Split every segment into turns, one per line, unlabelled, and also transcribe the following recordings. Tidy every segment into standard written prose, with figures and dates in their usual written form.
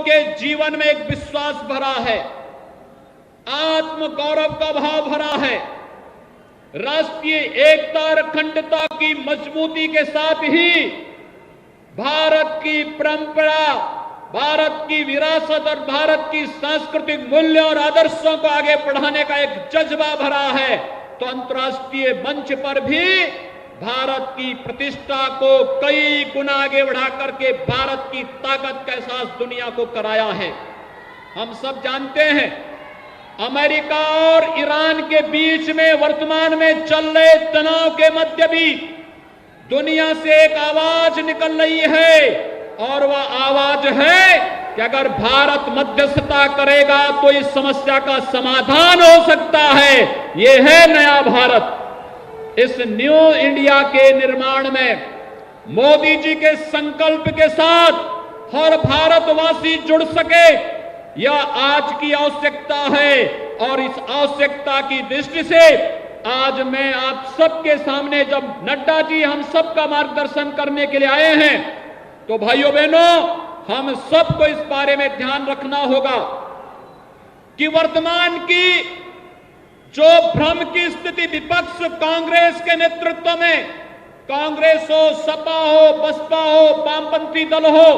के जीवन में एक विश्वास भरा है, आत्म गौरव का भाव भरा है। राष्ट्रीय एकता और अखंडता की मजबूती के साथ ही भारत की परंपरा, भारत की विरासत और भारत की सांस्कृतिक मूल्यों और आदर्शों को आगे बढ़ाने का एक जज्बा भरा है। तो अंतर्राष्ट्रीय मंच पर भी भारत की प्रतिष्ठा को कई गुना आगे बढ़ा करके भारत की ताकत का एहसास दुनिया को कराया है। हम सब जानते हैं, अमेरिका और ईरान के बीच में वर्तमान में चल रहे तनाव के मध्य भी दुनिया से एक आवाज निकल रही है, और वह आवाज है कि अगर भारत मध्यस्थता करेगा तो इस समस्या का समाधान हो सकता है। यह है नया भारत। इस न्यू इंडिया के निर्माण में मोदी जी के संकल्प के साथ हर भारतवासी जुड़ सके, यह आज की आवश्यकता है। और इस आवश्यकता की दृष्टि से आज मैं आप सबके सामने, जब नड्डा जी हम सबका मार्गदर्शन करने के लिए आए हैं, तो भाइयों बहनों, हम सबको इस बारे में ध्यान रखना होगा कि वर्तमान की जो भ्रम की स्थिति विपक्ष कांग्रेस के नेतृत्व में, कांग्रेस हो, सपा हो, बसपा हो, वामपंथी दल हो,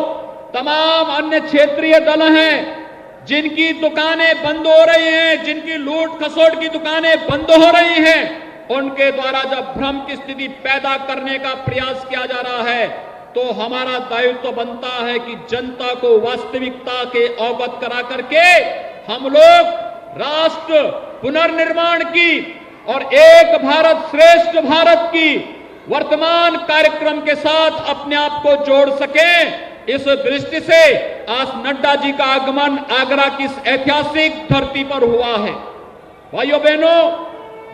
तमाम अन्य क्षेत्रीय दल हैं जिनकी दुकानें बंद हो रही हैं, जिनकी लूट खसोट की दुकानें बंद हो रही हैं, उनके द्वारा जब भ्रम की स्थिति पैदा करने का प्रयास किया जा रहा है, तो हमारा दायित्व बनता है कि जनता को वास्तविकता के अवगत करा करके हम लोग राष्ट्र पुनर्निर्माण की और एक भारत श्रेष्ठ भारत की वर्तमान कार्यक्रम के साथ अपने आप को जोड़ सकें। इस दृष्टि से आज नड्डा जी का आगमन आगरा की इस ऐतिहासिक धरती पर हुआ है। भाइयों बहनों,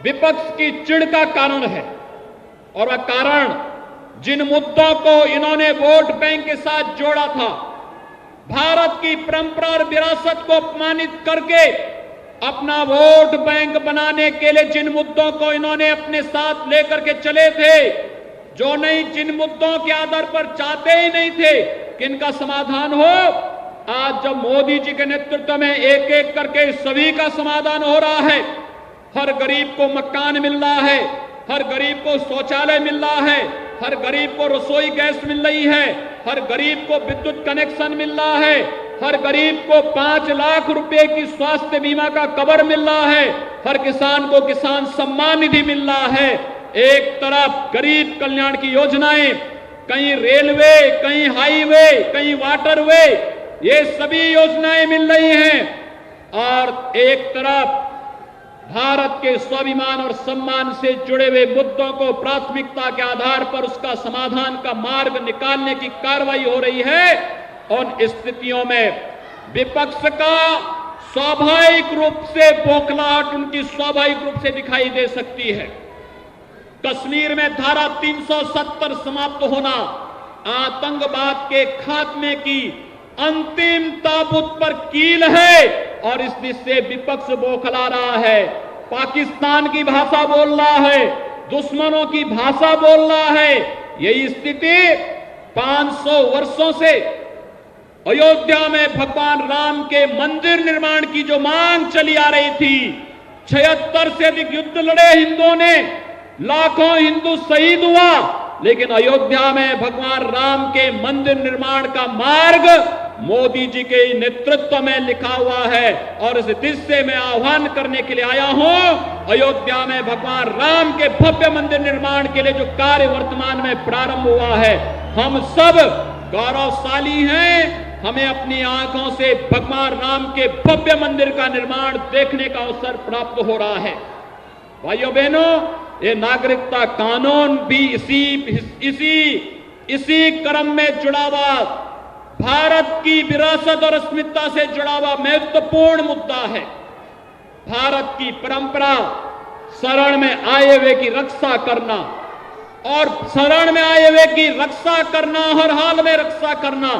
विपक्ष की चिढ़ का कारण है, और वह कारण जिन मुद्दों को इन्होंने वोट बैंक के साथ जोड़ा था, भारत की परंपरा और विरासत को अपमानित करके अपना वोट बैंक बनाने के लिए जिन मुद्दों को इन्होंने अपने साथ लेकर के चले थे, जो नहीं, जिन मुद्दों के आधार पर चाहते ही नहीं थे कि इनका समाधान हो, आज जब मोदी जी के नेतृत्व में एक एक करके सभी का समाधान हो रहा है, हर गरीब को मकान मिल रहा है, हर गरीब को शौचालय मिल रहा है, हर गरीब को रसोई गैस मिल रही है, हर गरीब को विद्युत कनेक्शन मिल रहा है, हर गरीब को 5 लाख रुपए की स्वास्थ्य बीमा का कवर मिल रहा है, हर किसान को किसान सम्मान निधि मिल रहा है। एक तरफ गरीब कल्याण की योजनाएं, कहीं रेलवे, कहीं हाईवे, कहीं वाटरवे, ये सभी योजनाएं मिल रही हैं, और एक तरफ भारत के स्वाभिमान और सम्मान से जुड़े हुए मुद्दों को प्राथमिकता के आधार पर उसका समाधान का मार्ग निकालने की कार्रवाई हो रही है। उन स्थितियों में विपक्ष का स्वाभाविक रूप से बौखलाहट उनकी स्वाभाविक रूप से दिखाई दे सकती है। कश्मीर में धारा 370 समाप्त होना आतंकवाद के खात्मे की अंतिम ताबूत पर कील है, और इस दिशा से विपक्ष बौखला रहा है, पाकिस्तान की भाषा बोल रहा है, दुश्मनों की भाषा बोल रहा है। यही स्थिति 500 वर्षों से अयोध्या में भगवान राम के मंदिर निर्माण की जो मांग चली आ रही थी, 76 से अधिक युद्ध लड़े हिंदुओं ने, लाखों हिंदू शहीद हुआ, लेकिन अयोध्या में भगवान राम के मंदिर निर्माण का मार्ग मोदी जी के नेतृत्व में लिखा हुआ है। और इस दिशा में आह्वान करने के लिए आया हूं, अयोध्या में भगवान राम के भव्य मंदिर निर्माण के लिए जो कार्य वर्तमान में प्रारंभ हुआ है, हम सब गौरवशाली हैं। हमें अपनी आंखों से भगवान राम के भव्य मंदिर का निर्माण देखने का अवसर प्राप्त हो रहा है। भाइयों बहनों, ये नागरिकता कानून भी इसी क्रम में जुड़ा हुआ, भारत की विरासत और अस्मिता से जुड़ा हुआ महत्वपूर्ण मुद्दा है। भारत की परंपरा, शरण में आए हुए की रक्षा करना, और शरण में आए हुए की रक्षा करना, हर हाल में रक्षा करना,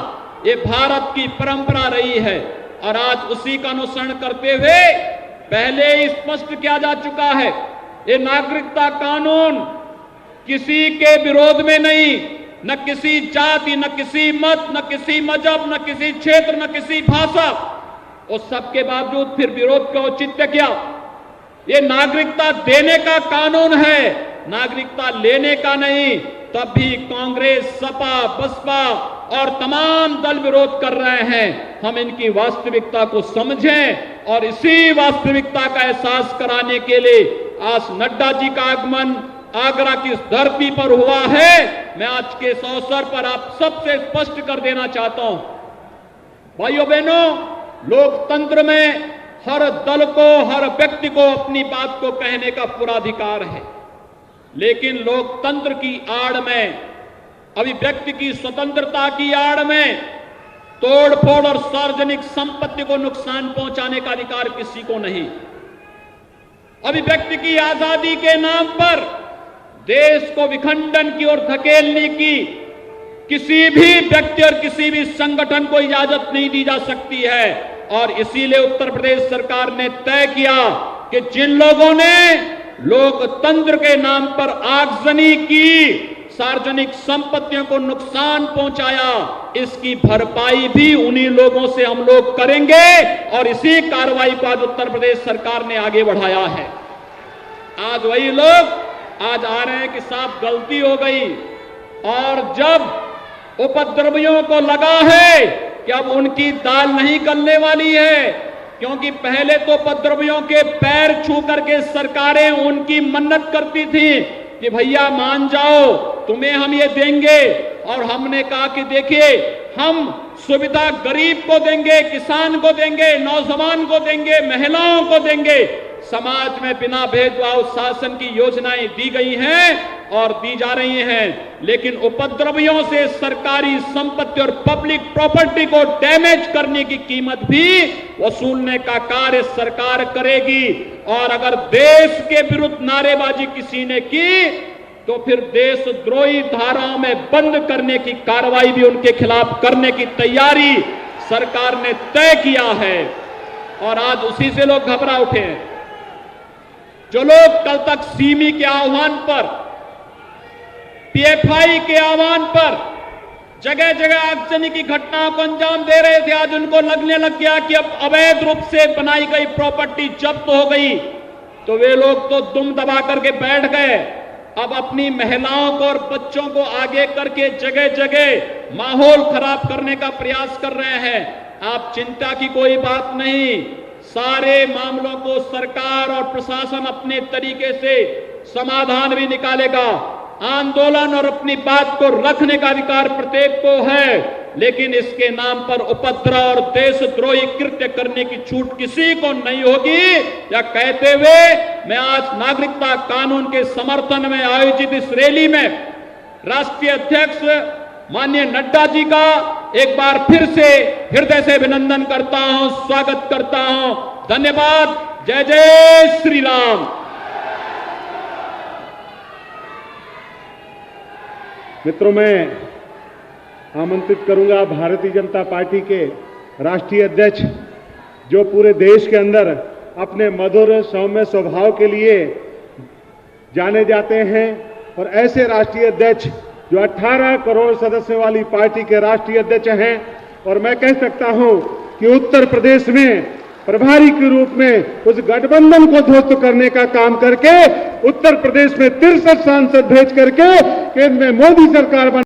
ये भारत की परंपरा रही है। और आज उसी का अनुसरण करते हुए पहले ही स्पष्ट किया जा चुका है, ये नागरिकता कानून किसी के विरोध में नहीं, न किसी जाति, न किसी मत, न किसी मजहब, न किसी क्षेत्र, न किसी भाषा। और सबके बावजूद फिर विरोध का औचित्य क्या? ये नागरिकता देने का कानून है, नागरिकता लेने का नहीं। तब भी कांग्रेस, सपा, बसपा और तमाम दल विरोध कर रहे हैं। हम इनकी वास्तविकता को समझें और इसी वास्तविकता का एहसास कराने के लिए आज नड्डा जी का आगमन आगरा की इस धरती पर हुआ है। मैं आज के इस अवसर पर आप सबसे स्पष्ट कर देना चाहता हूं, भाइयों बहनों, लोकतंत्र में हर दल को, हर व्यक्ति को अपनी बात को कहने का पूरा अधिकार है, लेकिन लोकतंत्र की आड़ में, अभिव्यक्ति की स्वतंत्रता की आड़ में तोड़फोड़ और सार्वजनिक संपत्ति को नुकसान पहुंचाने का अधिकार किसी को नहीं। अभिव्यक्ति की आजादी के नाम पर देश को विखंडन की ओर धकेलने की किसी भी व्यक्ति और किसी भी संगठन को इजाजत नहीं दी जा सकती है। और इसीलिए उत्तर प्रदेश सरकार ने तय किया कि जिन लोगों ने लोकतंत्र के नाम पर आगजनी की, सार्वजनिक संपत्तियों को नुकसान पहुंचाया, इसकी भरपाई भी उन्हीं लोगों से हम लोग करेंगे। और इसी कार्रवाई को आज उत्तर प्रदेश सरकार ने आगे बढ़ाया है। आज वही लोग आज आ रहे हैं कि साहब गलती हो गई, और जब उपद्रवियों को लगा है कि अब उनकी दाल नहीं गलने वाली है, क्योंकि पहले तो उपद्रवियों के पैर छू करके सरकारें उनकी मन्नत करती थी कि भैया मान जाओ, तुम्हें हम ये देंगे। और हमने कहा कि देखिए, हम सुविधा गरीब को देंगे, किसान को देंगे, नौजवान को देंगे, महिलाओं को देंगे। समाज में बिना भेदभाव शासन की योजनाएं दी गई हैं और दी जा रही हैं, लेकिन उपद्रवियों से सरकारी संपत्ति और पब्लिक प्रॉपर्टी को डैमेज करने की कीमत भी वसूलने का कार्य सरकार करेगी। और अगर देश के विरुद्ध नारेबाजी किसी ने की तो फिर देशद्रोही धाराओं में बंद करने की कार्रवाई भी उनके खिलाफ करने की तैयारी सरकार ने तय किया है। और आज उसी से लोग घबरा उठे हैं। जो लोग कल तक सीमी के आह्वान पर, पीएफआई के आह्वान पर जगह जगह आगजनी की घटनाओं को अंजाम दे रहे थे, आज उनको लगने लग गया कि अब अवैध रूप से बनाई गई प्रॉपर्टी जब्त हो गई, तो वे लोग तो दुम दबा करके बैठ गए। अब अपनी महिलाओं को और बच्चों को आगे करके जगह जगह माहौल खराब करने का प्रयास कर रहे हैं। आप चिंता की कोई बात नहीं, सारे मामलों को सरकार और प्रशासन अपने तरीके से समाधान भी निकालेगा। आंदोलन और अपनी बात को रखने का अधिकार प्रत्येक को है, लेकिन इसके नाम पर उपद्रव और देशद्रोही कृत्य करने की छूट किसी को नहीं होगी। या कहते हुए मैं आज नागरिकता कानून के समर्थन में आयोजित इस रैली में राष्ट्रीय अध्यक्ष माननीय नड्डा जी का एक बार फिर से हृदय से अभिनंदन करता हूं, स्वागत करता हूं। धन्यवाद। जय जय श्री राम।
मित्रों, मैं आमंत्रित करूंगा भारतीय जनता पार्टी के राष्ट्रीय अध्यक्ष, जो पूरे देश के अंदर अपने मधुर सौम्य स्वभाव के लिए जाने जाते हैं, और ऐसे राष्ट्रीय अध्यक्ष जो 18 करोड़ सदस्यों वाली पार्टी के राष्ट्रीय अध्यक्ष हैं। और मैं कह सकता हूं कि उत्तर प्रदेश में प्रभारी के रूप में उस गठबंधन को ध्वस्त करने का काम करके उत्तर प्रदेश में 63 सांसद भेज करके केंद्र में मोदी सरकार बना